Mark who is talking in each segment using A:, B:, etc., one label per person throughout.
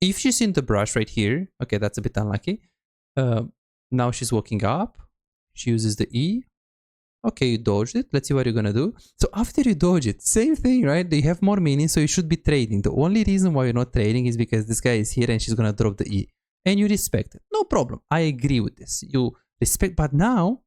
A: If she's in the brush right here, okay, that's a bit unlucky. Now she's walking up. She uses the E. Okay, you dodged it. Let's see what you're gonna do. So after you dodge it, same thing, right? They have more minions, so you should be trading. The only reason why you're not trading is because this guy is here and she's gonna drop the E. And you respect it. No problem. I agree with this. You respect, but now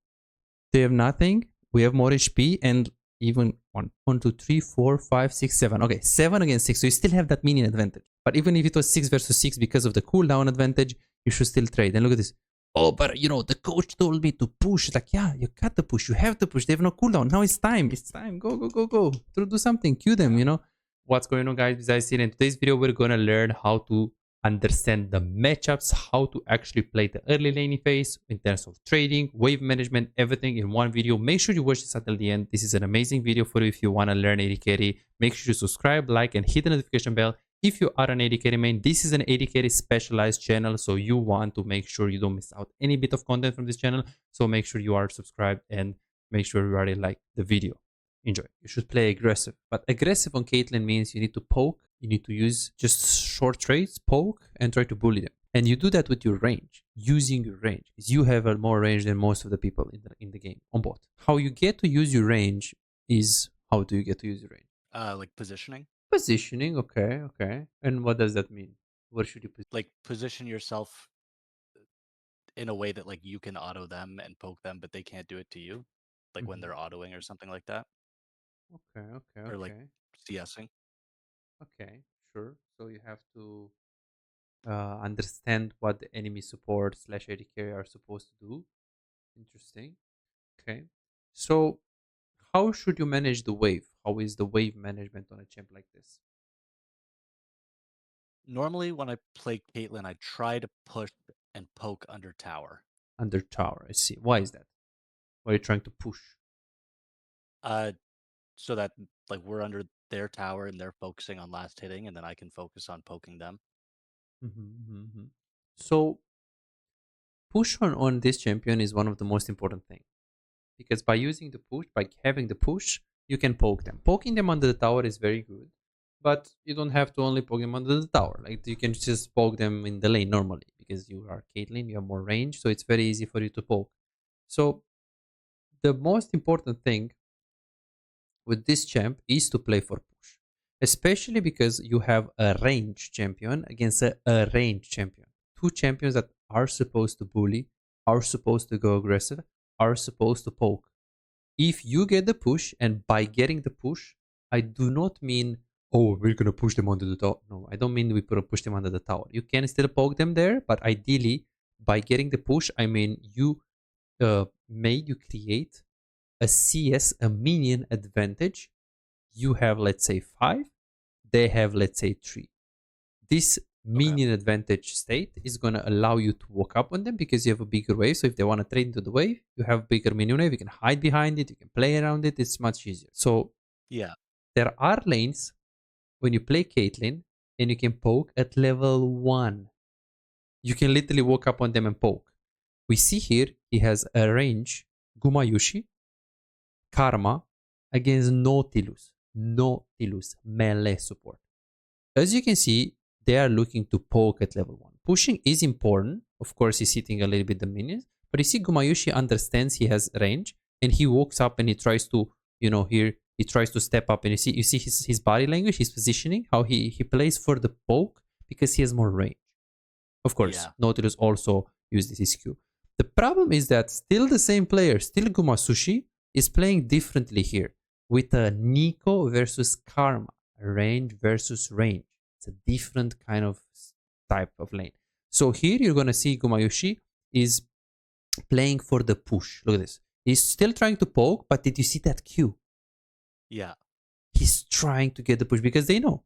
A: they have nothing. We have more HP and even 1, 2, 3, 4, 5, 6, 7. Okay, 7 against 6. So you still have that minion advantage. But even if it was 6 versus 6 because of the cooldown advantage, you should still trade. And look at this. Oh, but you know, the coach told me to push. It's like, yeah, you got to push. You have to push. They have no cooldown. Now it's time. It's time. Go, go, go, go. Do something. Cue them, you know. What's going on, guys? Besides here, in today's video, we're going to learn how to understand the matchups, how to actually play the early laning phase in terms of trading, wave management, everything in one video. Make sure you watch this until the end. This is an amazing video for you if you want to learn AD carry. Make sure you subscribe, like, and hit the notification bell. If you are an AD carry main, this is an AD carry specialized channel, so you want to make sure you don't miss out any bit of content from this channel. So make sure you are subscribed and make sure you already like the video. Enjoy. You should play aggressive, but aggressive on Caitlyn means you need to poke. You need to use just short trades, poke, and try to bully them. And you do that with your range, using your range. Because you have a more range than most of the people in the game on bot. How you get to use your range is, how do you get to use your range?
B: Like positioning.
A: Positioning, okay, okay. And what does that mean? Where should you position?
B: Like position yourself in a way that like you can auto them and poke them, but they can't do it to you. Like when they're autoing or something like that.
A: Okay, okay,
B: Or like
A: okay,
B: CSing.
A: okay, sure. So you have to understand what the enemy support slash AD carry are supposed to do. Interesting. Okay. So how should you manage the wave? How is the wave management on a champ like this?
B: Normally when I play Caitlyn, I try to push and poke under tower.
A: Under tower, I see. Why is that? Why are you trying to push?
B: Uh so that like we're under their tower and they're focusing on last hitting and then I can focus on poking them.
A: So push on this champion is one of the most important things. Because by using the push, by having the push, you can poke them. Poking them under the tower is very good, but you don't have to only poke them under the tower. Like you can just poke them in the lane normally because you are Caitlyn, you have more range, so it's very easy for you to poke. So the most important thing with this champ is to play for push, especially because you have a range champion against a range champion. Two champions that are supposed to bully, are supposed to go aggressive, are supposed to poke. If you get the push, and by getting the push, I do not mean, oh, we're gonna push them under the tower. No, I don't mean we're gonna push them under the tower. You can still poke them there, but ideally, by getting the push, I mean you create a CS, a minion advantage. You have, let's say, 5, they have, let's say, 3. This minion advantage state is going to allow you to walk up on them because you have a bigger wave. So if they want to trade into the wave, you have bigger minion wave. You can hide behind it. You can play around it. It's much easier. So
B: Yeah.
A: there are lanes when you play Caitlyn and you can poke at level 1. You can literally walk up on them and poke. We see here he has a range Gumayushi, Karma against Nautilus. Nautilus melee support. As you can see, they are looking to poke at level 1. Pushing is important. Of course, he's hitting a little bit the minions. But you see, Gumayushi understands he has range. And he walks up and he tries to, here, he tries to step up. And you see his body language, his positioning, how he plays for the poke because he has more range. Of course, Nautilus also uses his Q. The problem is that still the same player, still Gumasushi, is playing differently here with a Nico versus Karma, range versus range. It's a different kind of type of lane. So here you're going to see Gumayushi is playing for the push. Look at this. He's still trying to poke, but did you see that Q?
B: Yeah.
A: He's trying to get the push because they know.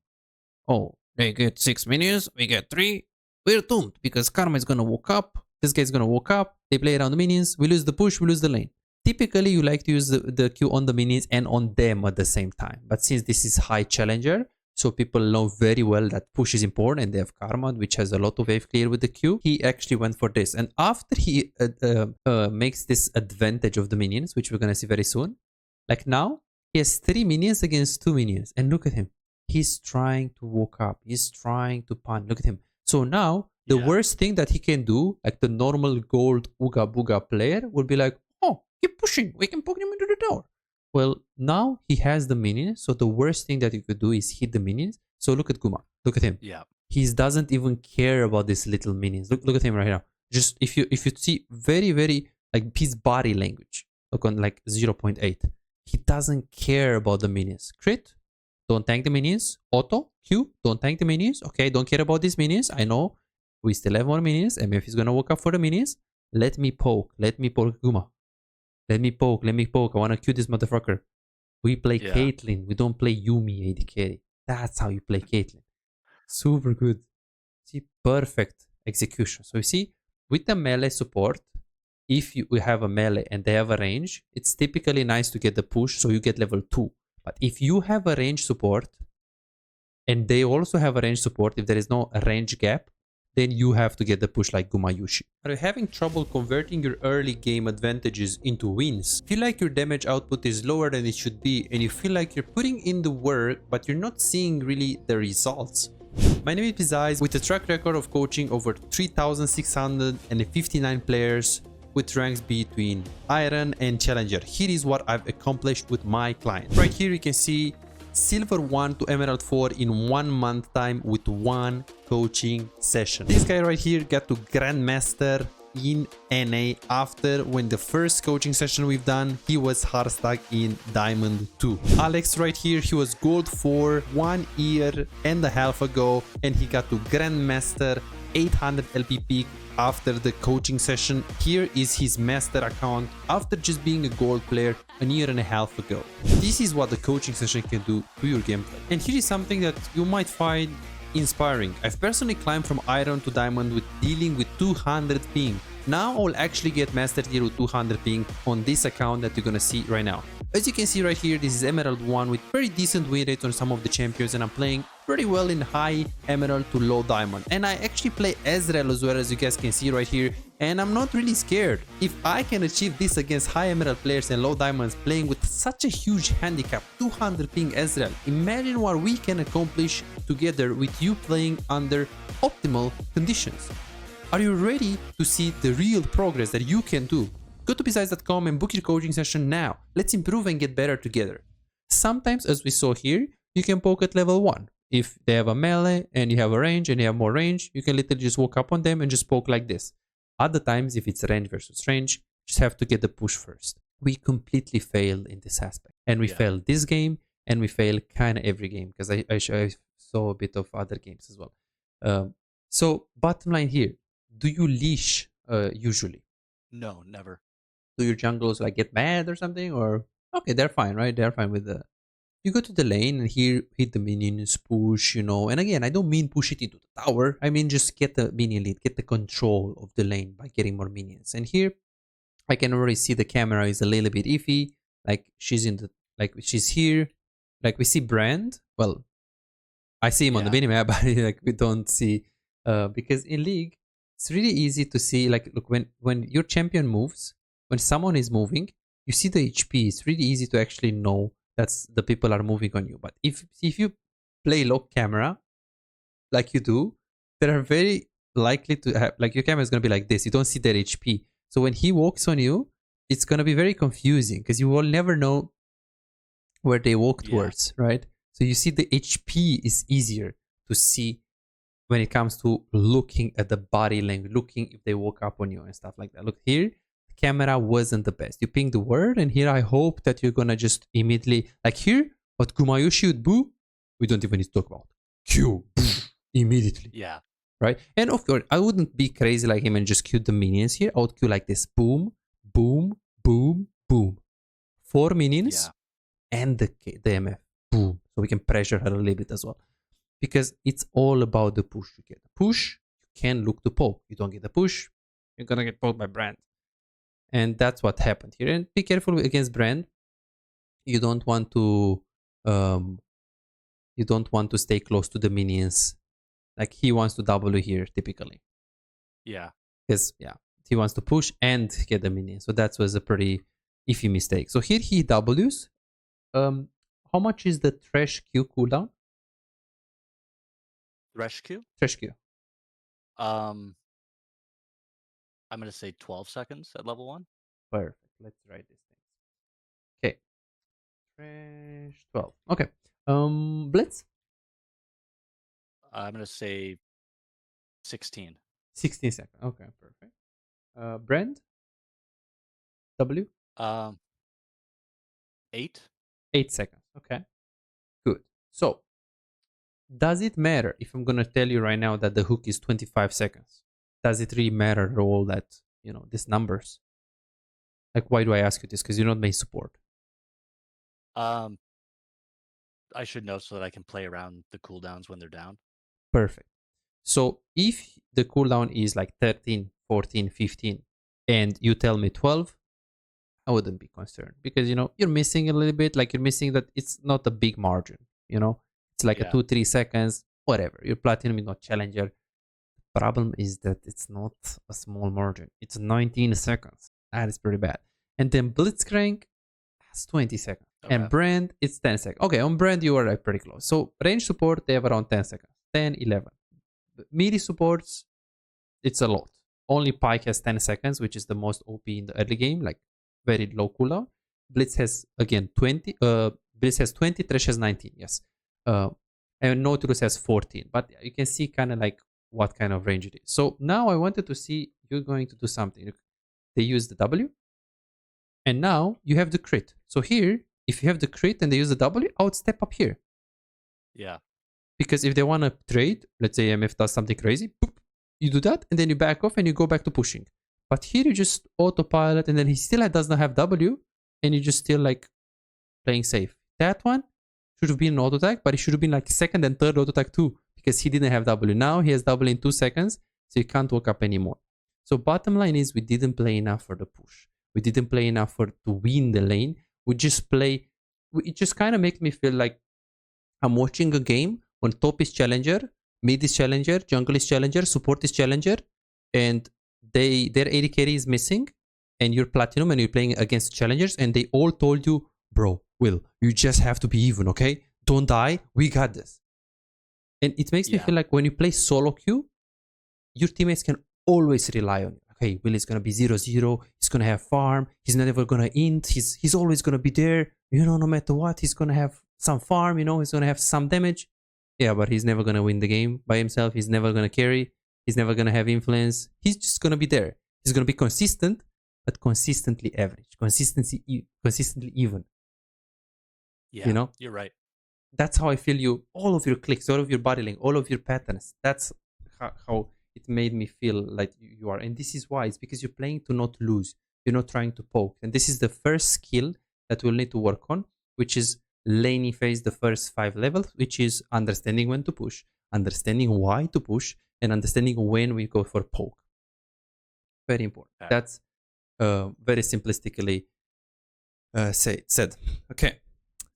A: Oh, they get 6 minions, we get 3. We're doomed because Karma is going to walk up. This guy's going to walk up. They play around the minions. We lose the push, we lose the lane. Typically, you like to use the Q on the minions and on them at the same time. But since this is high challenger, so people know very well that push is important and they have Karma, which has a lot of wave clear with the Q. He actually went for this. And after he makes this advantage of the minions, which we're going to see very soon, like now, he has 3 minions against 2 minions. And look at him. He's trying to walk up. He's trying to punch. Look at him. So now the
B: Yeah.
A: worst thing that he can do, like the normal gold Ooga Booga player, would be like, oh, keep pushing, we can poke him into the tower. Well, now he has the minions, so the worst thing that you could do is hit the minions. So look at Guma, look at him.
B: Yeah.
A: He doesn't even care about these little minions. Look at him right now. Just if you see very like his body language, look on like 0.8. He doesn't care about the minions. Crit, don't tank the minions. Auto, Q, don't tank the minions. Okay, don't care about these minions. I know we still have more minions. MF is gonna walk up for the minions. Let me poke Guma. Let me poke. I wanna Q this motherfucker. We play
B: Yeah.
A: Caitlyn. We don't play Yumi AD carry. That's how you play Caitlyn. Super good. See, perfect execution. So you see, with the melee support, if we have a melee and they have a range, it's typically nice to get the push so you get level 2. But if you have a range support and they also have a range support, if there is no range gap, then you have to get the push like Gumayushi. Are you having trouble converting your early game advantages into wins? Feel like your damage output is lower than it should be and you feel like you're putting in the work but you're not seeing really the results? My name is Pizais with a track record of coaching over 3,659 players with ranks between Iron and Challenger. Here is what I've accomplished with my clients. Right here you can see Silver 1 to Emerald 4 in 1 month time with 1 coaching session. This guy right here got to Grandmaster in NA after when the first coaching session we've done, he was hard stuck in Diamond 2. Alex right here, he was Gold 4 1 year and a half ago and he got to Grandmaster 800 LPP after the coaching session. Here is his master account after just being a gold player a year and a half ago. This is what the coaching session can do to your gameplay. And here is something that you might find inspiring. I've personally climbed from Iron to Diamond with dealing with 200 ping. Now I'll actually get Master Tier with 200 ping on this account that you're gonna see right now. As you can see right here, this is Emerald 1 with very decent win rate on some of the champions and I'm playing pretty well in high Emerald to low Diamond. And I actually play Ezreal as well, as you guys can see right here, and I'm not really scared. If I can achieve this against high Emerald players and low Diamonds playing with such a huge handicap, 200 ping Ezreal, imagine what we can accomplish together with you playing under optimal conditions. Are you ready to see the real progress that you can do? Go to pizais.com and book your coaching session now. Let's improve and get better together. Sometimes, as we saw here, you can poke at level 1. If they have a melee and you have a range and you have more range, you can literally just walk up on them and just poke like this. Other times, if it's range versus range, you just have to get the push first. We completely failed in this aspect. And we failed this game and we fail kind of every game because I saw a bit of other games as well. So bottom line here, do you leash usually?
B: No, never.
A: Do your junglers like get mad or something? Or okay, they're fine, right? They're fine with the. You go to the lane and here hit the minions, push, you know. And again, I don't mean push it into the tower. I mean just get the minion lead, get the control of the lane by getting more minions. And here, I can already see the camera is a little bit iffy. Like she's in the she's here. Like we see Brand. Well, I see him on the minimap, but like we don't see because in League. It's really easy to see, like, look, when your champion moves, when someone is moving, you see the HP. It's really easy to actually know that's the people are moving on you. But if you play lock camera, like you do, they are very likely to have, like your camera is going to be like this. You don't see their HP. So when he walks on you, it's going to be very confusing because you will never know where they walk towards, right? So you see the HP is easier to see when it comes to looking at the body language, looking if they walk up on you and stuff like that. Look here, the camera wasn't the best. You ping the word, and here I hope that you're gonna just immediately, like here, what Gumayushi would boo, we don't even need to talk about. Q, immediately.
B: Yeah.
A: Right? And of course, I wouldn't be crazy like him and just Q the minions here. I would Q like this, boom, boom, boom, boom. 4 minions and the MF, boom. So we can pressure her a little bit as well. Because it's all about the push. You get the push, you can look to poke. You don't get the push, you're gonna get poked by Brand. And that's what happened here. And be careful against Brand. You don't want to stay close to the minions. Like he wants to W here typically.
B: Yeah.
A: Because he wants to push and get the minion. So that was a pretty iffy mistake. So here he Ws. How much is the Thresh Q cooldown?
B: Thresh Q?
A: Thresh Q.
B: I'm gonna say 12 seconds at level 1.
A: Perfect. Let's write these things. Okay. Trash 12. Okay. Blitz?
B: I'm gonna say 16.
A: 16 seconds. Okay, perfect. Brand? W?
B: Um, 8.
A: 8 seconds. Okay. Good. So, does it matter if I'm going to tell you right now that the hook is 25 seconds? Does it really matter at all that, these numbers? Like, why do I ask you this? Because you're not main support.
B: Um, I should know so that I can play around the cooldowns when they're down.
A: Perfect. So, if the cooldown is like 13, 14, 15, and you tell me 12, I wouldn't be concerned because, you're missing a little bit. Like, you're missing that it's not a big margin, It's like a
B: Yeah.
A: 2, 3 seconds, whatever. Your platinum is not challenger. Problem is that it's not a small margin. It's 19 seconds. That is pretty bad. And then Blitzcrank has 20 seconds.
B: Okay.
A: And Brand, it's 10 seconds. Okay, on Brand, you are like pretty close. So range support, they have around 10 seconds. 10, 11. Melee supports, it's a lot. Only Pike has 10 seconds, which is the most OP in the early game, like very low cooldown. Blitz has, again, 20. Blitz has 20, Thresh has 19, yes. And Nautilus has 14. But you can see kind of like what kind of range it is. So now I wanted to see you're going to do something. They use the W. And now you have the crit. So here, if you have the crit and they use the W, I would step up here.
B: Yeah.
A: Because if they want to trade, let's say MF does something crazy, boop, you do that, and then you back off and you go back to pushing. But here you just autopilot, and then he still does not have W, and you just still like playing safe. That one should have been an auto attack, but it should have been like second and third auto attack too, because he didn't have W. Now he has W in 2 seconds, so you can't walk up anymore. So bottom line is we didn't play enough for the push. We didn't play enough to win the lane. We just play. It just kind of makes me feel like I'm watching a game when top is challenger, mid is challenger, jungle is challenger, support is challenger, and their AD carry is missing, and you're platinum and you're playing against challengers, and they all told you, bro, Will, you just have to be even, okay? Don't die. We got this. And it makes me feel like when you play solo queue, your teammates can always rely on you. Okay, Will is gonna be 0-0. He's gonna have farm. He's never gonna int. He's always gonna be there. No matter what, he's gonna have some farm. He's gonna have some damage. Yeah, but he's never gonna win the game by himself. He's never gonna carry. He's never gonna have influence. He's just gonna be there. He's gonna be consistent, but consistently average. Consistently even.
B: Yeah, you're right.
A: That's how I feel you. All of your clicks, all of your bottling, all of your patterns. That's how it made me feel like you are. And this is why. It's because you're playing to not lose. You're not trying to poke. And this is the first skill that we'll need to work on, which is laning phase, the first 5 levels, which is understanding when to push, understanding why to push, and understanding when we go for poke. Very important.
B: Okay.
A: That's very simplistically said. Okay.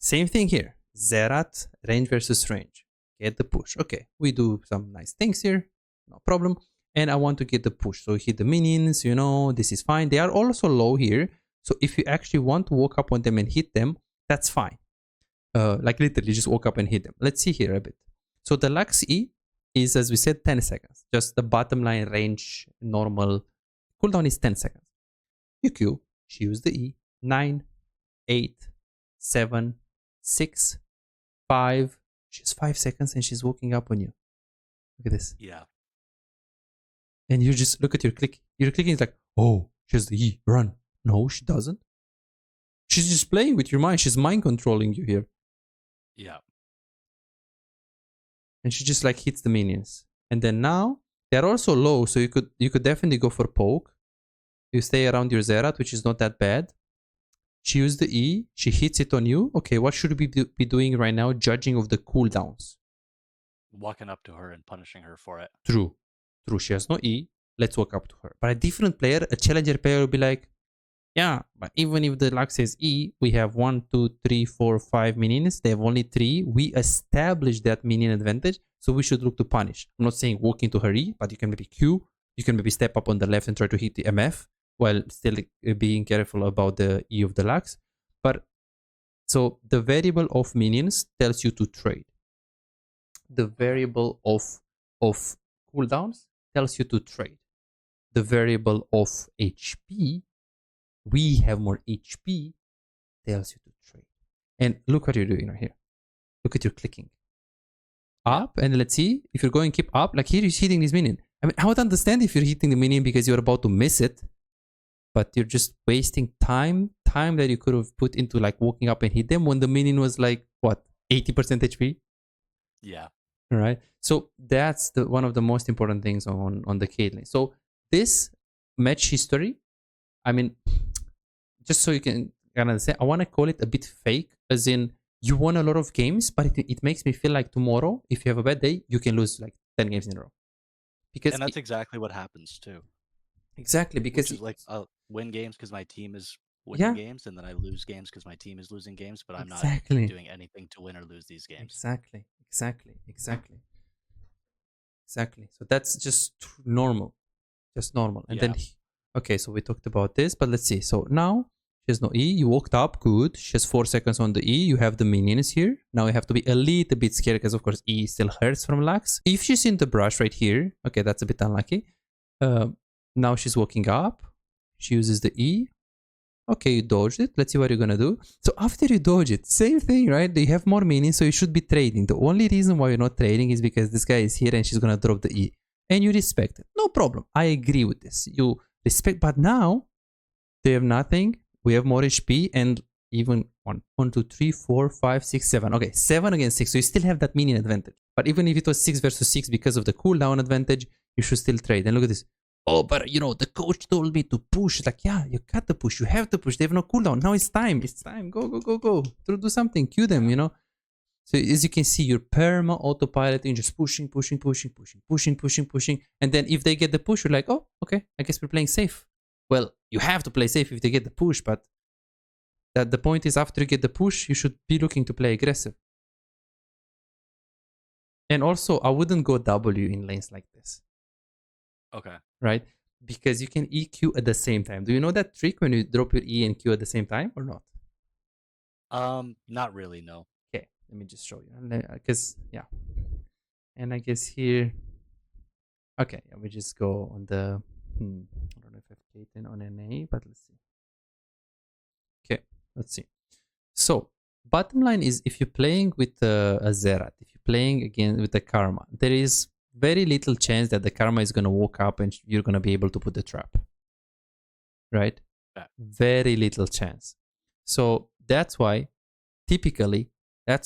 A: Same thing here. Zerat, range versus range. Get the push. Okay, we do some nice things here. No problem. And I want to get the push. So hit the minions, this is fine. They are also low here. So if you actually want to walk up on them and hit them, that's fine. Like literally just walk up and hit them. Let's see here a bit. So the Lux E is, as we said, 10 seconds. Just the bottom line range, normal. Cooldown is 10 seconds. You Q, she used the E. 9, 8, 7, 6, 5. She's 5 seconds and she's walking up on you. Look at this.
B: Yeah.
A: And you just look at your click. Your clicking is like, oh, she has the E, run. No, she doesn't. She's just playing with your mind. She's mind controlling you here.
B: Yeah.
A: And she just like hits the minions. And then now they're also low, so you could definitely go for poke. You stay around your Zerat, which is not that bad. She used the E. She hits it on you. Okay, what should we be doing right now? Judging of the cooldowns.
B: Walking up to her and punishing her for it.
A: True. She has no E. Let's walk up to her. But a different player, a challenger player will be like, yeah, but even if the Lux says E, we have 1, 2, 3, 4, 5 minions. They have only 3. We established that minion advantage, so we should look to punish. I'm not saying walk into her E, but you can maybe Q. You can maybe step up on the left and try to hit the MF while still being careful about the E of the Lux. But so the variable of minions tells you to trade. The variable of cooldowns tells you to trade. The variable of HP, we have more HP, tells you to trade. And look what you're doing right here. Look at your clicking. Up, and let's see if you're going keep up. Like here, you're hitting this minion. I mean, I would understand if you're hitting the minion because you're about to miss it, but you're just wasting time that you could have put into like walking up and hit them when the minion was like what, 80% HP.
B: Yeah.
A: All right. So that's the one of the most important things on the Caitlyn. So this match history, I mean, just so you can understand, I want to call it a bit fake, as in you won a lot of games, but it makes me feel like tomorrow, if you have a bad day, you can lose like 10 games in a row. Because
B: and that's exactly what happens too.
A: Exactly, because
B: Which is like I'll win games because my team is winning games, and then I lose games because my team is losing games, but I'm not doing anything to win or lose these games.
A: Exactly. So that's just normal. Just normal. And then, okay, so we talked about this, but let's see. So now she has no E. You walked up, good. She has 4 seconds on the E. You have the minions here. Now you have to be a little bit scared because, of course, E still hurts from lax. If she's in the brush right here, okay, that's a bit unlucky. Now she's walking up. She uses the E. Okay, you dodged it. Let's see what you're gonna do. So after you dodge it, same thing, right? You have more minions, so you should be trading. The only reason why you're not trading is because this guy is here and she's gonna drop the E. And you respect it. No problem. I agree with this. You respect, but now they have nothing. We have more HP and even 1, 2, 3, 4, 5, 6, 7. Okay, 7 against 6. So you still have that minion advantage. But even if it was 6 versus 6 because of the cooldown advantage, you should still trade. And look at this. Oh, but you know, the coach told me to push. It's like, yeah, you got to push. You have to push. They have no cooldown. Now it's time. It's time. Go. Do something. Cue them, you know. So as you can see, you're perma autopiloting, just pushing. And then if they get the push, you're like, oh, okay, I guess we're playing safe. Well, you have to play safe if they get the push, but the point is after you get the push, you should be looking to play aggressive. And also, I wouldn't go W in lanes like this.
B: Okay.
A: Right? Because you can EQ at the same time. Do you know that trick when you drop your E and Q at the same time or not?
B: Not really, no.
A: Okay, let me just show you. Because, yeah. And I guess here... Okay, yeah, we just go on the... I don't know if I have Caitlyn on NA, but let's see. Okay, let's see. So, bottom line is if you're playing with a Zerat, if you're playing again with the Karma, there is very little chance that the Karma is going to walk up and you're going to be able to put the trap. Right?
B: Yeah.
A: Very little chance. So that's why, typically, you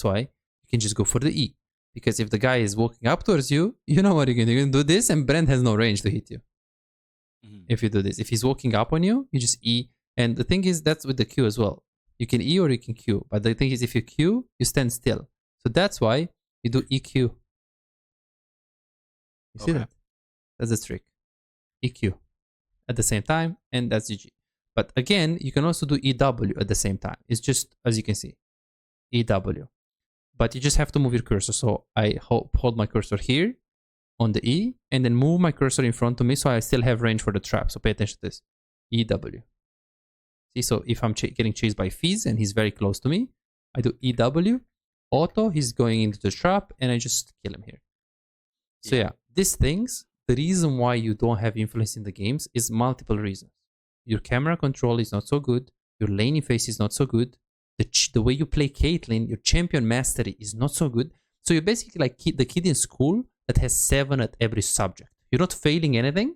A: can just go for the E. Because if the guy is walking up towards you, you know what you're going to do. You're going to do this and Brent has no range to hit you. If you do this. If he's walking up on you, you just E. And the thing is, that's with the Q as well. You can E or you can Q. But the thing is, if you Q, you stand still. So that's why you do EQ. You see that? That's the trick. EQ at the same time, and that's GG. But again, you can also do EW at the same time. It's just, as you can see, EW. But you just have to move your cursor. So I hold my cursor here on the E, and then move my cursor in front of me so I still have range for the trap. So pay attention to this. EW. See, so if I'm getting chased by Fizz and he's very close to me, I do EW. Auto, he's going into the trap, and I just kill him here. So yeah, these things, the reason why you don't have influence in the games is multiple reasons. Your camera control is not so good. Your laning phase is not so good. The way you play Caitlyn, your champion mastery is not so good. So you're basically like the kid in school that has 7 at every subject. You're not failing anything,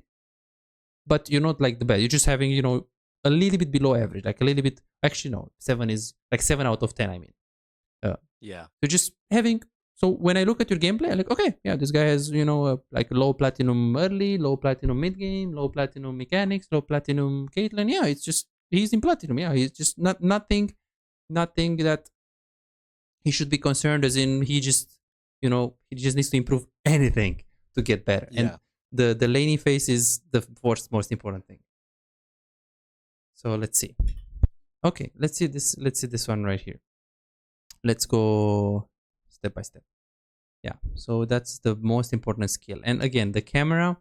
A: but you're not like the best. You're just having, you know, a little bit below average. Like a little bit, actually no, 7 is like 7 out of 10, I mean. You're just having... So when I look at your gameplay, I'm like, okay, yeah, this guy has, you know, like low platinum early, low platinum mid game, low platinum mechanics, low platinum Caitlyn. Yeah, it's just, he's in platinum. Yeah, he's just nothing that he should be concerned, as in he just, you know, he just needs to improve anything to get better. Yeah. And the laning phase is the most important thing. So let's see. Okay, let's see this one right here. Let's go step by step. Yeah, so that's the most important skill. And again, the camera,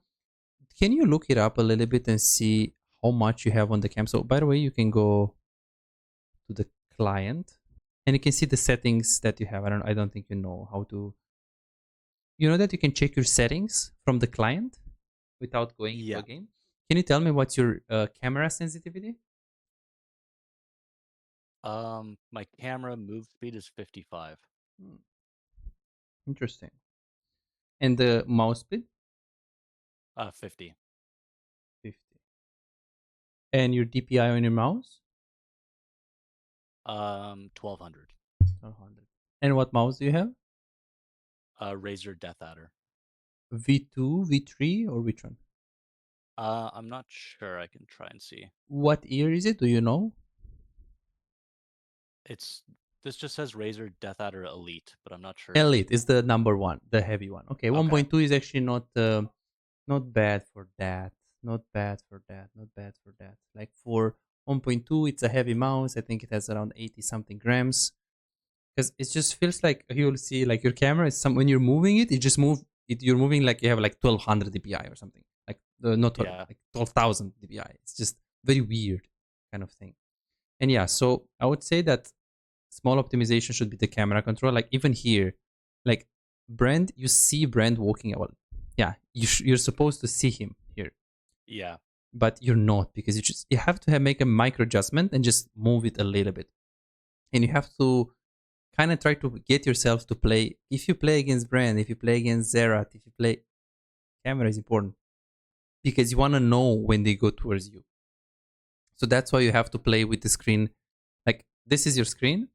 A: can you look it up a little bit and see how much you have on the cam? So by the way, you can go to the client and you can see the settings that you have. I don't think you know how to, you know that you can check your settings from the client. without going into
B: Yeah.
A: a game. Can you tell me what's your camera sensitivity?
B: My camera move speed is 55.
A: Hmm, interesting. And the mouse speed?
B: 50.
A: 50. And your DPI on your mouse?
B: 1200.
A: 100. And what mouse do you have?
B: Razer Death Adder.
A: V2, V3, or which one?
B: I'm not sure. I can try and see.
A: What year is it? Do you know?
B: This just says Razer Death Adder Elite, but I'm not sure.
A: Elite is the number one, the heavy one. Okay,
B: Okay.
A: 1.2 is actually not bad for that. Not bad for that. Not bad for that. Like for 1.2, it's a heavy mouse. I think it has around 80 something grams. Because it just feels like you'll see like your camera is when you're moving it, you're moving like you have like 1200 dpi or something. Like not 12,
B: Yeah.
A: like 12,000 dpi. It's just very weird kind of thing. And yeah, so I would say that small optimization should be the camera control. Like even here, like Brand, you see Brand walking out. Yeah, you're supposed to see him here,
B: Yeah.
A: but you're not, because you have to make a micro adjustment and just move it a little bit, and you have to kind of try to get yourself to play. If you play against Brand, if you play against Zerat, if you play, camera is important because you want to know when they go towards you. So that's why you have to play with the screen. Like this is your screen,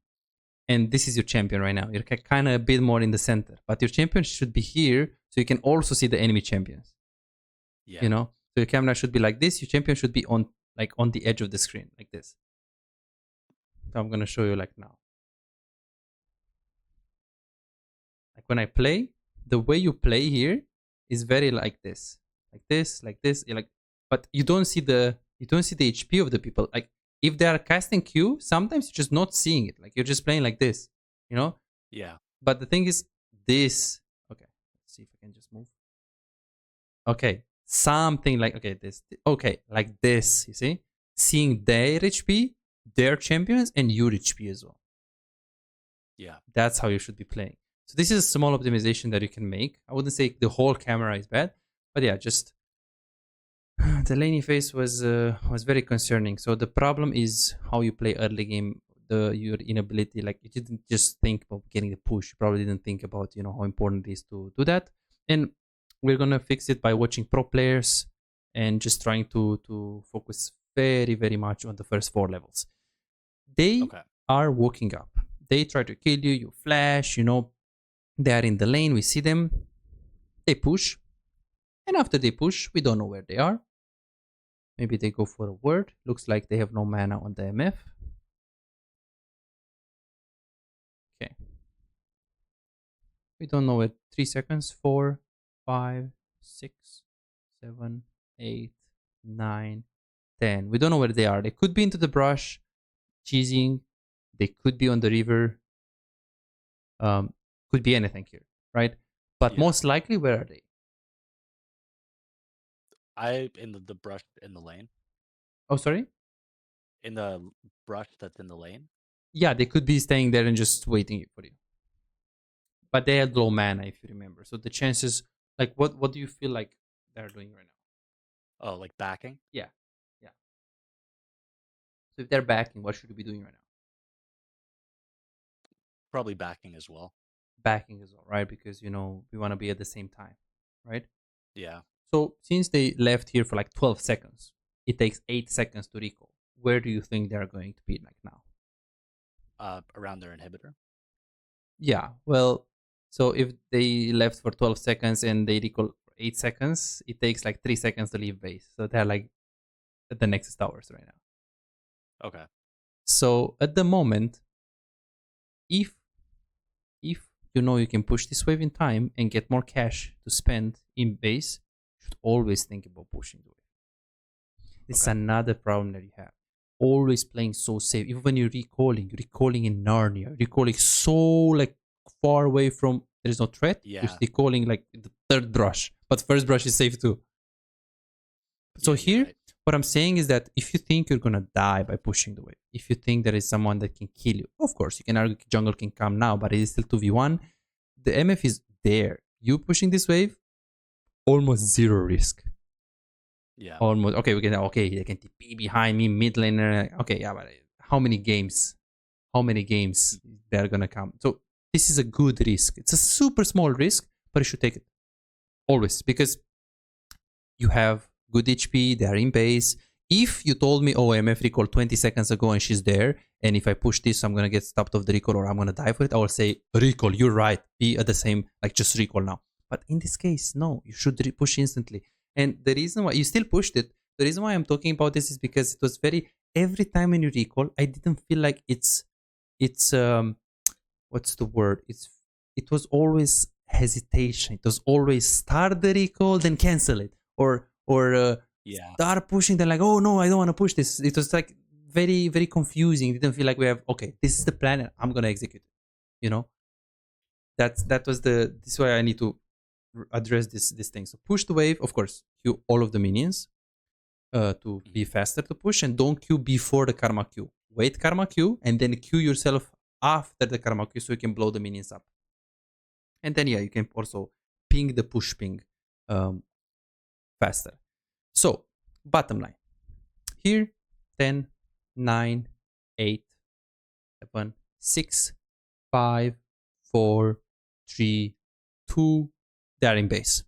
A: and this is your champion right now. You're kind of a bit more in the center, but your champion should be here so you can also see the enemy champions.
B: Yeah.
A: You know, so your camera should be like this. Your champion should be on the edge of the screen like this. So I'm gonna show you like now. Like when I play, the way you play here is very like this, like this, like this. You're like, but you don't see the HP of the people. Like if they are casting Q, sometimes you're just not seeing it. Like you're just playing like this, you know.
B: Yeah.
A: But the thing is, this. Okay, let's see if I can just move. Okay, something like this. Okay, like this. You see, seeing their HP, their champions, and your HP as well.
B: Yeah.
A: That's how you should be playing. So this is a small optimization that you can make. I wouldn't say the whole camera is bad, but yeah, just the laning phase was very concerning. So the problem is how you play early game. Your inability, like you didn't just think about getting the push. You probably didn't think about how important it is to do that. And we're gonna fix it by watching pro players and just trying to focus very very much on the first 4 levels. They are walking up. They try to kill you. You flash. They are in the lane. We see them. They push. And after they push, we don't know where they are. Maybe they go for a word. Looks like they have no mana on the MF. Okay. We don't know it. 3 seconds. 4, 5, 6, 7, 8, 9, 10. We don't know where they are. They could be into the brush, cheesing. They could be on the river. Could be anything here, right? But most likely, where are they?
B: In the brush in the lane.
A: Oh, sorry?
B: In the brush that's in the lane?
A: Yeah, they could be staying there and just waiting for you. But they had low mana, if you remember. So the chances, like, what do you feel like they're doing right now?
B: Oh, like backing?
A: Yeah. So if they're backing, what should you be doing right now?
B: Probably backing as well.
A: Backing as well, right? Because, we want to be at the same time, right?
B: Yeah.
A: So since they left here for like 12 seconds, it takes 8 seconds to recall. Where do you think they're going to be like now?
B: Around their inhibitor?
A: Yeah, well, so if they left for 12 seconds and they recall for 8 seconds, it takes like 3 seconds to leave base. So they're like at the Nexus Towers right now.
B: Okay.
A: So at the moment, if you can push this wave in time and get more cash to spend in base, you should always think about pushing the wave. This is another problem that you have. Always playing so safe. Even when you're recalling in Narnia, recalling so like far away from there is no threat.
B: Yeah.
A: You're recalling like the third brush, but first brush is safe too. So here, what I'm saying is that if you think you're gonna die by pushing the wave, if you think there is someone that can kill you, of course you can argue jungle can come now, but it is still 2v1. The MF is there. You pushing this wave, almost zero risk.
B: Yeah.
A: Almost. Okay, okay, they can TP behind me, mid laner. Okay, yeah, but how many games? How many games they're gonna come? So this is a good risk. It's a super small risk, but you should take it always because you have good HP. They are in base. If you told me, oh, MF recall 20 seconds ago and she's there, and if I push this, I'm gonna get stopped off the recall or I'm gonna die for it, I will say, recall, you're right. Be at the same, like just recall now. But in this case, no, you should push instantly. And the reason why you still pushed it, the reason why I'm talking about this is because it was very, every time when you recall, I didn't feel like it's what's the word? It was always hesitation. It was always start the recall, then cancel it. Or
B: Yeah.
A: start pushing, then like, oh no, I don't want to push this. It was like very, very confusing. It didn't feel like we have, okay, this is the plan and I'm gonna execute it. You know? That was this is why I need to address this thing. So push the wave, of course, queue all of the minions to be faster to push, and don't queue before the karma queue. Wait karma queue and then queue yourself after the karma queue so you can blow the minions up. And then yeah, you can also ping the push ping faster. So bottom line here, 10, 9, 8, 7, 6, 5, 4, 3, 2, they're in base.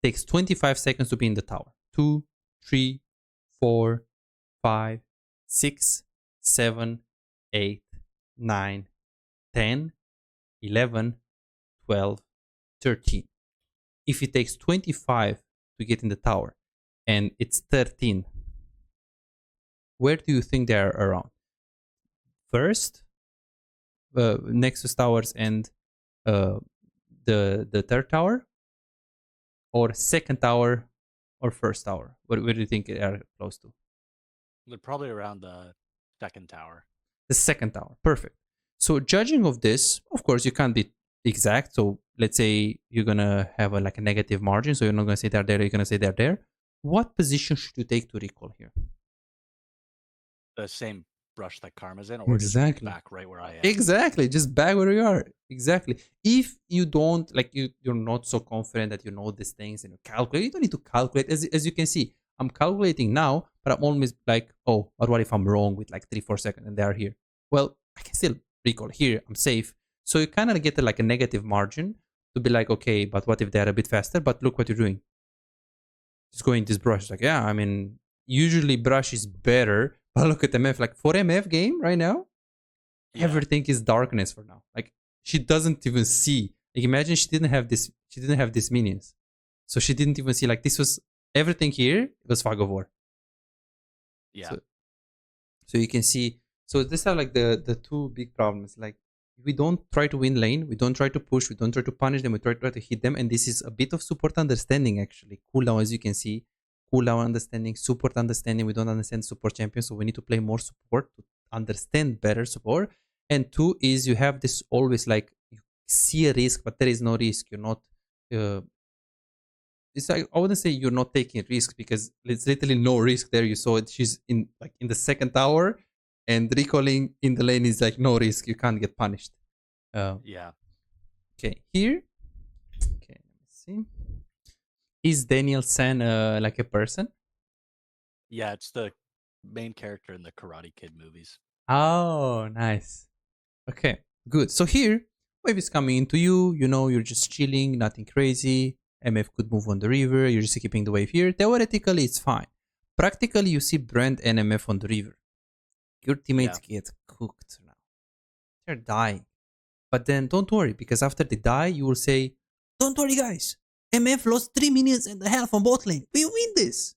A: Takes 25 seconds to be in the tower. 2, 3, 4, 5, 6, 7, 8, 9, 10, 11, 12, 13. If it takes 25 to get in the tower and it's 13, where do you think they are around? First, Nexus towers and the third tower, or second tower, or first tower? Where do you think they are close to?
B: They're probably around the second tower.
A: The second tower, perfect. So judging of this, of course, you can't be exact. So let's say you're gonna have like a negative margin, so you're not gonna say they're there. You're gonna say they're there. What position should you take to recall here?
B: The same brush that Karma's in, or
A: Exactly.
B: just back right where I am.
A: Exactly, just back where you are. Exactly. If you don't like you're not so confident that you know these things and you calculate, you don't need to calculate. As you can see, I'm calculating now, but I'm always like, oh, but what if I'm wrong with like 3-4 seconds and they are here? Well, I can still recall here. I'm safe. So you kind of get like a negative margin to be like, okay, but what if they're a bit faster? But look what you're doing. Just going this brush. Like, yeah, I mean, usually brush is better, but look at MF. Like for MF game right now, everything is darkness for now. Like she doesn't even see. Like imagine she didn't have this. She didn't have these minions, so she didn't even see. Like this was everything here. It was fog of war.
B: Yeah.
A: So you can see. So these are like the two big problems. Like we don't try to win lane. We don't try to push. We don't try to punish them. We try to hit them. And this is a bit of support understanding actually. Cooldown, as you can see. Cooldown understanding, support understanding. We don't understand support champions, so we need to play more support to understand better support. And two is you have this always like you see a risk, but there is no risk. You're not. It's like I wouldn't say you're not taking risk because there's literally no risk there. You saw it. She's in like in the second tower, and recalling in the lane is like no risk. You can't get punished.
B: Yeah.
A: Okay, here. Okay, let me see. Is Daniel San like a person?
B: Yeah, it's the main character in the Karate Kid movies.
A: Oh, nice. Okay, good. So here, wave is coming into you. You know, you're just chilling, nothing crazy. MF could move on the river. You're just keeping the wave here. Theoretically, it's fine. Practically, you see Brand and MF on the river. Your teammates get cooked now. They're dying. But then don't worry, because after they die, you will say, don't worry, guys. MF lost 3 minions and a half on bot lane. We win this.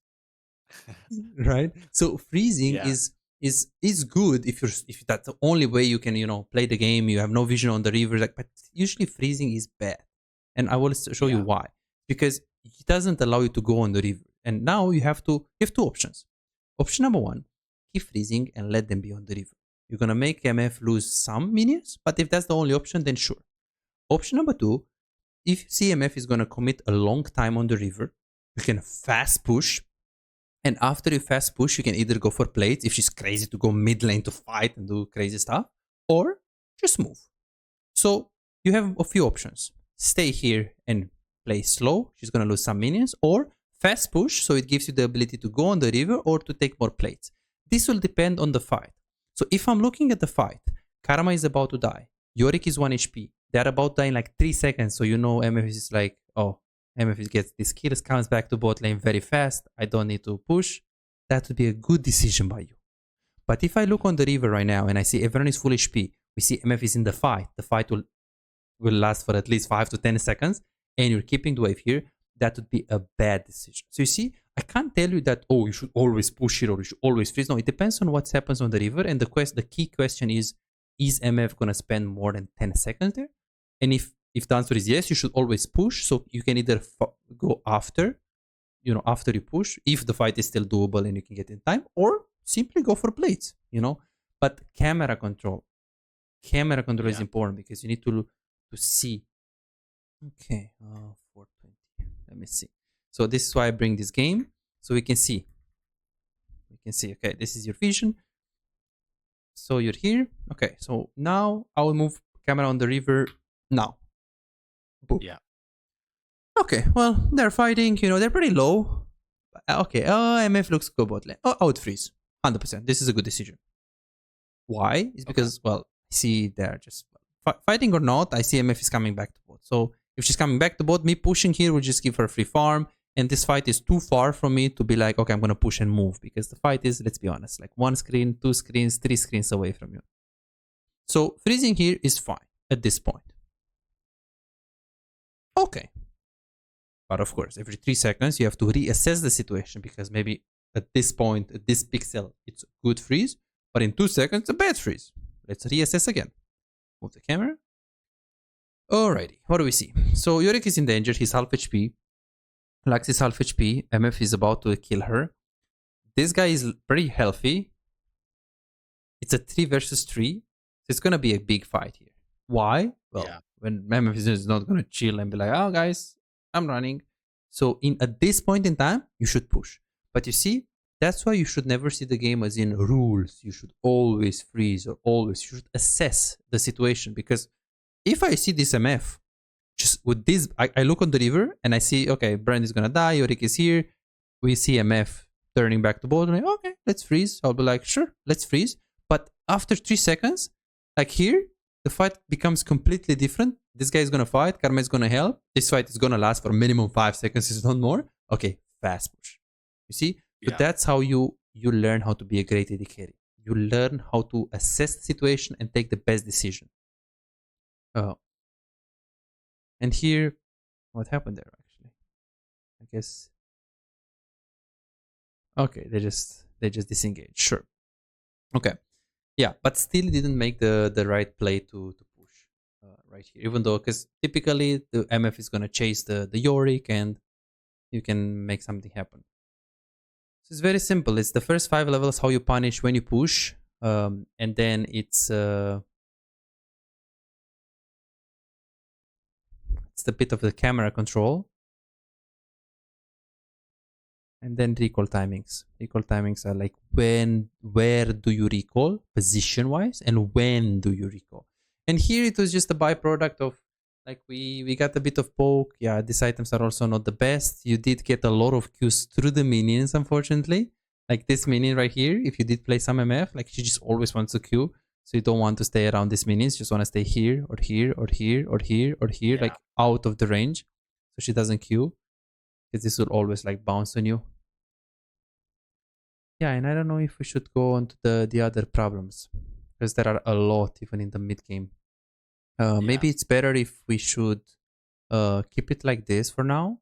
A: Right? So freezing is good if that's the only way you can, play the game. You have no vision on the river. Like, but usually freezing is bad. And I will show you why. Because it doesn't allow you to go on the river. And now you have two options. Option number one, keep freezing and let them be on the river. You're gonna make MF lose some minions, but if that's the only option, then sure. Option number two, if CMF is gonna commit a long time on the river, you can fast push. And after you fast push, you can either go for plates if she's crazy to go mid lane to fight and do crazy stuff, or just move. So you have a few options. Stay here and play slow. She's gonna lose some minions, or fast push, so it gives you the ability to go on the river or to take more plates. This will depend on the fight. So if I'm looking at the fight, Karma is about to die. Yorick is 1 HP. They're about to die in like 3 seconds. So you know MF is like, oh, MF gets these kills, comes back to bot lane very fast. I don't need to push. That would be a good decision by you. But if I look on the river right now and I see everyone is full HP, we see MF is in the fight. The fight will last for at least 5 to 10 seconds, and you're keeping the wave here. That would be a bad decision. So you see, I can't tell you that, oh, you should always push it or you should always freeze. No, it depends on what happens on the river. And the key question is MF going to spend more than 10 seconds there? And if the answer is yes, you should always push. So you can either go after, after you push, if the fight is still doable and you can get in time, or simply go for plates, But camera control is important because you need to see. Okay, 420. Let me see. So this is why I bring this game, so we can see. Okay, this is your vision. So you're here. Okay, so now I will move camera on the river now. Boom.
B: Yeah.
A: Okay, well, they're fighting. They're pretty low. Okay, MF looks good bot lane. Oh, out freeze. 100%. This is a good decision. Why? It's because, well, see, they're just fighting or not, I see MF is coming back to bot. So if she's coming back to bot, me pushing here will just give her free farm. And this fight is too far from me to be like, okay, I'm going to push and move. Because the fight is, let's be honest, like 1 screen, 2 screens, 3 screens away from you. So freezing here is fine at this point. Okay. But of course, every 3 seconds, you have to reassess the situation. Because maybe at this point, at this pixel, it's a good freeze. But in 2 seconds, a bad freeze. Let's reassess again. Move the camera. Alrighty, what do we see? So Yorick is in danger, he's half HP. Lux is half HP, MF is about to kill her. This guy is pretty healthy. It's a 3 versus 3. So it's gonna be a big fight here. Why? Well, when MF is not gonna chill and be like, oh guys, I'm running. So at this point in time, you should push. But you see, that's why you should never see the game as in rules. You should always freeze or you should assess the situation. Because if I see this MF, just with this, I look on the river and I see, okay, Brand is gonna die, Yorick is here. We see MF turning back to bot. Like, okay, let's freeze. I'll be like, sure, let's freeze. But after 3 seconds, like here, the fight becomes completely different. This guy is gonna fight, Karma is gonna help. This fight is gonna last for minimum 5 seconds, if not more. Okay, fast push. You see? So that's how you learn how to be a great AD carry. You learn how to assess the situation and take the best decision. And here, what happened there actually? I guess. Okay, they just disengaged. Sure. Okay. Yeah, but still didn't make the right play to push right here. Even though, because typically the MF is gonna chase the Yorick and you can make something happen. So it's very simple. It's the first 5 levels how you punish when you push, and then it's the bit of the camera control, and then recall timings. Recall timings are like where do you recall position wise, and when do you recall. And here it was just a byproduct of like we got a bit of poke. Yeah, these items are also not the best. You did get a lot of Qs through the minions, unfortunately. Like this minion right here, if you did play some MF, like she just always wants to Q. So you don't want to stay around these minions. You just want to stay here or here or here or here or here, like out of the range. So she doesn't Q. Because this will always like bounce on you. Yeah, and I don't know if we should go on to the other problems. Because there are a lot even in the mid game. Maybe it's better if we should keep it like this for now.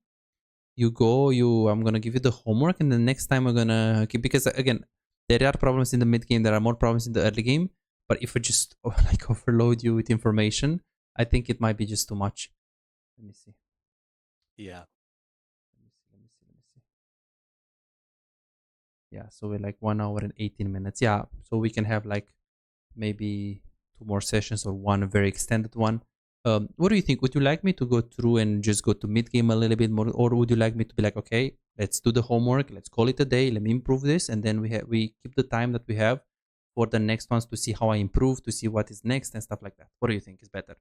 A: I'm gonna give you the homework, and the next time we're gonna keep, because again, there are problems in the mid game, there are more problems in the early game. But if we just like overload you with information, I think it might be just too much. Let me see.
B: Yeah.
A: Let me see. Yeah, so we're like 1 hour and 18 minutes. Yeah, so we can have like maybe 2 more sessions or one very extended one. What do you think? Would you like me to go through and just go to mid game a little bit more, or would you like me to be like, okay, let's do the homework, let's call it a day, let me improve this, and then we keep the time that we have for the next ones to see how I improve, to see what is next and stuff like that. What do you think is better?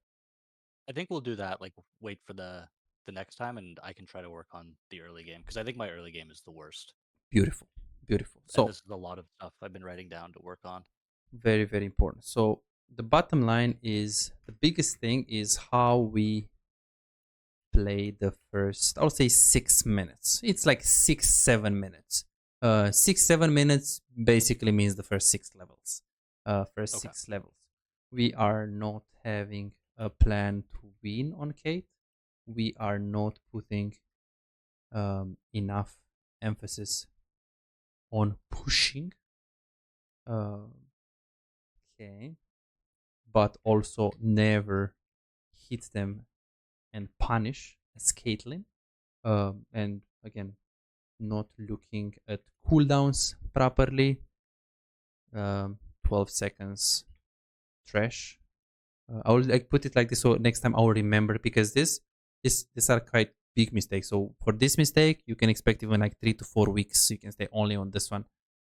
B: I think we'll do that. Like, wait for the the next time, and I can try to work on the early game because I think my early game is the worst.
A: Beautiful, beautiful.
B: And
A: So
B: this is a lot of stuff I've been writing down to work on.
A: very, very important. So the bottom line is the biggest thing is how we play the first, I'll say 6 minutes. It's like 6-7 minutes. 6-7 minutes basically means the first 6 levels. First
B: Okay.
A: 6 levels. We are not having a plan to win on Kate. We are not putting enough emphasis on pushing. Okay. But also never hit them and punish as Caitlyn. And again, not looking at cooldowns properly. 12 seconds trash. I will like put it like this so next time I will remember, because these are quite big mistakes. So for this mistake, you can expect even like 3 to 4 weeks. So you can stay only on this one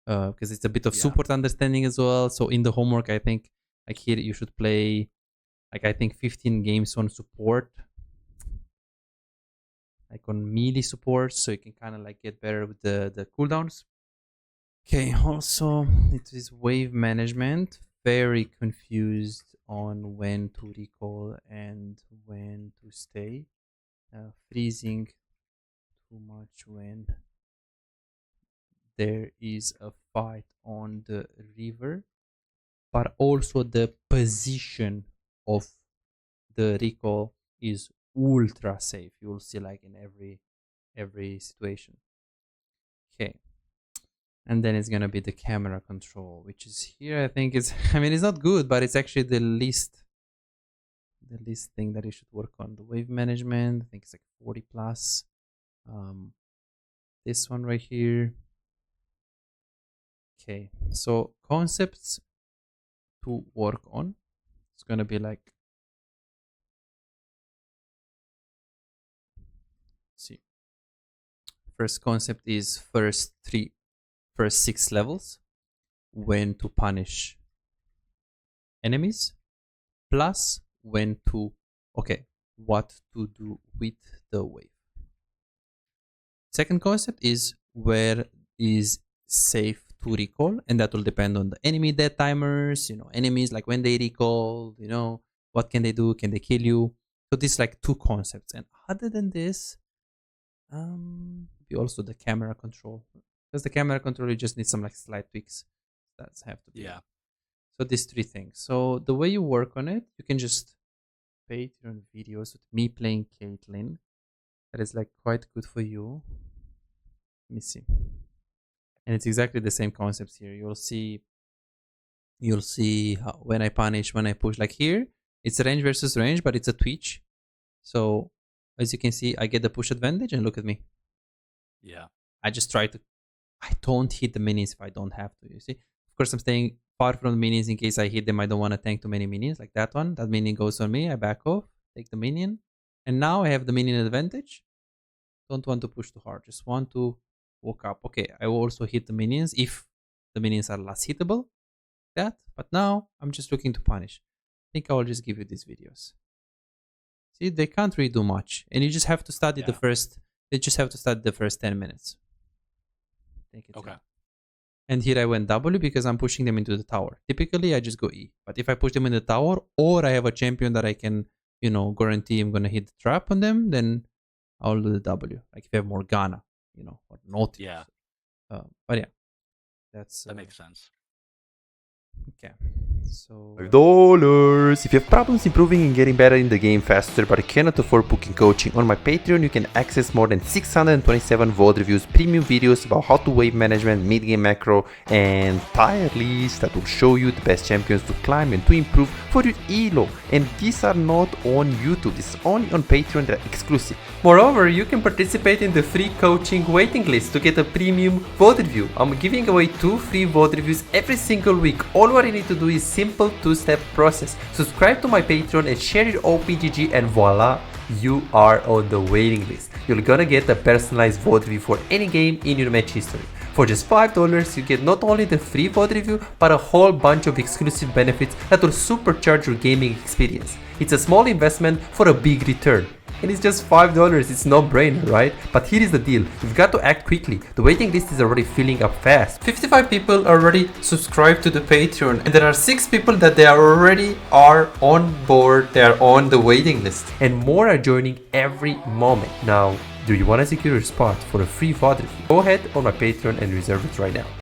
A: because it's a bit of support understanding as well. So in the homework, I think like here you should play like I think 15 games on support, like on melee support, so you can kind of like get better with the cooldowns. Okay, also it is wave management. Very confused on when to recall and when to stay. Freezing too much when there is a fight on the river, but also the position of the recall is ultra safe. You will see like in every situation. Okay, and then it's gonna be the camera control, which is here. I think it's I mean it's not good, but it's actually the least thing that you should work on. The wave management, I think it's like 40 plus. This one right here. Okay, so concepts to work on. It's gonna be like, see, first concept is first 6 levels, when to punish enemies, plus when to what to do with the wave. Second concept is where is safe to recall, and that will depend on the enemy death timers, enemies like when they recall, what can they do, can they kill you. So these like 2 concepts, and other than this, be also the camera control, because the camera control you just need some like slight tweaks. That's have to be.
B: Yeah.
A: So these 3 things. So the way you work on it, you can just Patreon videos with me playing Caitlyn. That is like quite good for you. Let me see. And it's exactly the same concepts here. You'll see how, when I punish, when I push. Like here, it's range versus range, but it's a twitch. So as you can see, I get the push advantage, and look at me.
B: Yeah.
A: I just try to. I don't hit the minions if I don't have to. You see, of course, I'm staying far from the minions in case I hit them. I don't want to tank too many minions, like that one. That minion goes on me. I back off, take the minion, and now I have the minion advantage. Don't want to push too hard. Just want to walk up. Okay, I will also hit the minions if the minions are less hittable. That, but now I'm just looking to punish. I think I will just give you these videos. See, they can't really do much, and you just have to study the first. They just have to study the first 10 minutes. Take it.
B: Okay.
A: And here I went W because I'm pushing them into the tower. Typically, I just go E. But if I push them in the tower, or I have a champion that I can, guarantee I'm gonna hit the trap on them, then I'll do the W. Like if you have Morgana, or Nautilus.
B: Yeah.
A: But yeah, that
B: makes sense.
A: Okay. So
C: $5. If you have problems improving and getting better in the game faster but cannot afford booking coaching, on my Patreon you can access more than 627 VOD reviews, premium videos about how to wave management, mid-game macro, and tier lists that will show you the best champions to climb and to improve for your elo. And these are not on YouTube, this is only on Patreon, they're exclusive. Moreover, you can participate in the free coaching waiting list to get a premium VOD review. I'm giving away 2 free VOD reviews every single week. All what you need to do is simple 2-step process. Subscribe to my Patreon and share your OPGG, and voila, you are on the waiting list. You're gonna get a personalized VOD review for any game in your match history. For just $5, you get not only the free VOD review, but a whole bunch of exclusive benefits that will supercharge your gaming experience. It's a small investment for a big return. And it's just $5. It's no brainer, right? But here is the deal. You've got to act quickly. The waiting list is already filling up fast. 55 people already subscribed to the Patreon, and there are 6 people that they are on board. They are on the waiting list, and more are joining every moment. Now, do you want to secure your spot for a free VOD review? Go ahead on my Patreon and reserve it right now.